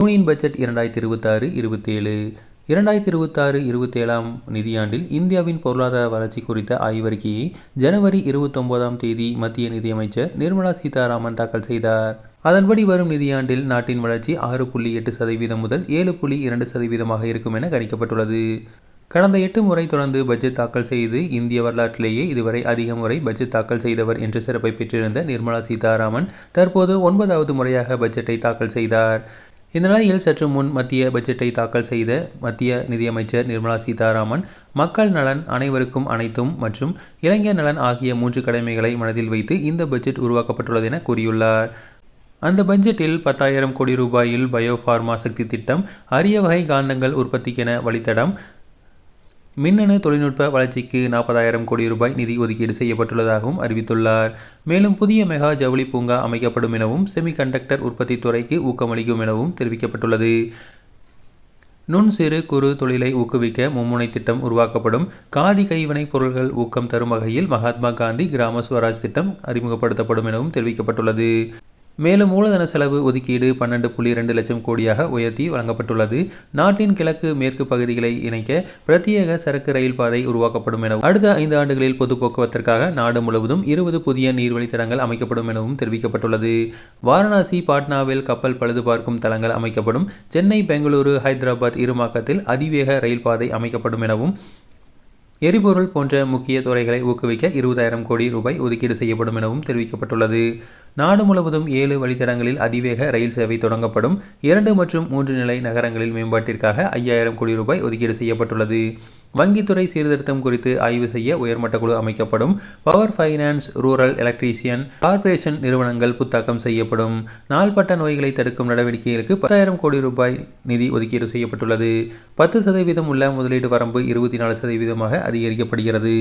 Union budget 2026-27 2026-27ஆம் நிதியாண்டில் இந்தியாவின் பொருளாதார வளர்ச்சி குறித்த ஆய்வறிக்கையை ஜனவரி 29ஆம் தேதி மத்திய நிதியமைச்சர் நிர்மலா சீதாராமன் தாக்கல் செய்தார். அதன்படி வரும் நிதியாண்டில் நாட்டின் வளர்ச்சி 6.8% முதல் 7.2% இருக்கும் என கணிக்கப்பட்டுள்ளது. கடந்த 8 முறை தொடர்ந்து பட்ஜெட் தாக்கல் செய்து இந்திய வரலாற்றிலேயே இதுவரை அதிக முறை பட்ஜெட் தாக்கல் செய்தவர் என்ற சிறப்பை பெற்றிருந்த நிர்மலா சீதாராமன் தற்போது 9வது முறையாக பட்ஜெட்டை தாக்கல் செய்தார். இந்த நிலையில் சற்று முன் மத்திய பட்ஜெட்டை தாக்கல் செய்த மத்திய நிதியமைச்சர் நிர்மலா சீதாராமன் மக்கள் நலன், அனைவருக்கும் அனைத்தும் மற்றும் இளைஞர் நலன் ஆகிய 3 கடமைகளை மனதில் வைத்து இந்த பட்ஜெட் உருவாக்கப்பட்டுள்ளது என கூறியுள்ளார். அந்த பட்ஜெட்டில் 10,000 கோடி ரூபாயில் பயோ பார்மா சக்தி திட்டம், அரிய வகை காந்தங்கள் உற்பத்திக்கென வழித்தடம், மின்னணு தொழில்நுட்ப வளர்ச்சிக்கு 40,000 கோடி ரூபாய் நிதி ஒதுக்கீடு செய்யப்பட்டுள்ளதாகவும் அறிவித்துள்ளார். மேலும் புதிய மெகா ஜவுளி பூங்கா அமைக்கப்படும் எனவும் செமிகண்டக்டர் உற்பத்தி துறைக்கு ஊக்கமளிக்கும் எனவும் தெரிவிக்கப்பட்டுள்ளது. நுண் சிறு குறு தொழிலை ஊக்குவிக்க மும்முனை திட்டம் உருவாக்கப்படும். காதி கைவினைப் பொருட்கள் ஊக்கம் தரும் வகையில் மகாத்மா காந்தி கிராம ஸ்வராஜ் திட்டம் அறிமுகப்படுத்தப்படும் எனவும் தெரிவிக்கப்பட்டுள்ளது. மேலும் மூலதன செலவு ஒதுக்கீடு 12.2 லட்சம் கோடியாக உயர்த்தி வழங்கப்பட்டுள்ளது. நாட்டின் கிழக்கு மேற்கு பகுதிகளை இணைக்க பிரத்யேக சரக்கு ரயில் பாதை உருவாக்கப்படும் எனவும் அடுத்த 5 ஆண்டுகளில் பொது போக்குவரத்திற்காக நாடு முழுவதும் 20 புதிய நீர்வழித்தடங்கள் அமைக்கப்படும் எனவும் தெரிவிக்கப்பட்டுள்ளது. வாரணாசி, பாட்னாவில் கப்பல் பழுது பார்க்கும் தளங்கள் அமைக்கப்படும். சென்னை, பெங்களூரு, ஹைதராபாத் இருமாக்கத்தில் அதிவேக ரயில் பாதை அமைக்கப்படும் எனவும் எரிபொருள் போன்ற முக்கிய துறைகளை ஊக்குவிக்க 20,000 கோடி ரூபாய் ஒதுக்கீடு செய்யப்படும் எனவும் தெரிவிக்கப்பட்டுள்ளது. நாடு முழுவதும் 7 வழித்தடங்களில் அதிவேக ரயில் சேவை தொடங்கப்படும். 2 மற்றும் 3 நிலை நகரங்களில் மேம்பாட்டிற்காக 5,000 கோடி ரூபாய் ஒதுக்கீடு செய்யப்பட்டுள்ளது. வங்கித்துறை சீர்திருத்தம் குறித்து ஆய்வு செய்ய உயர்மட்ட குழு அமைக்கப்படும். Power finance, rural electrician corporation நிறுவனங்கள் புத்தாக்கம் செய்யப்படும். நாள்பட்ட நோய்களை தடுக்கும் நடவடிக்கைகளுக்கு 10,000 கோடி ரூபாய் நிதி ஒதுக்கீடு செய்யப்பட்டுள்ளது. 10% உள்ள முதலீடு வரம்பு 24% அதிகரிக்கப்படுகிறது.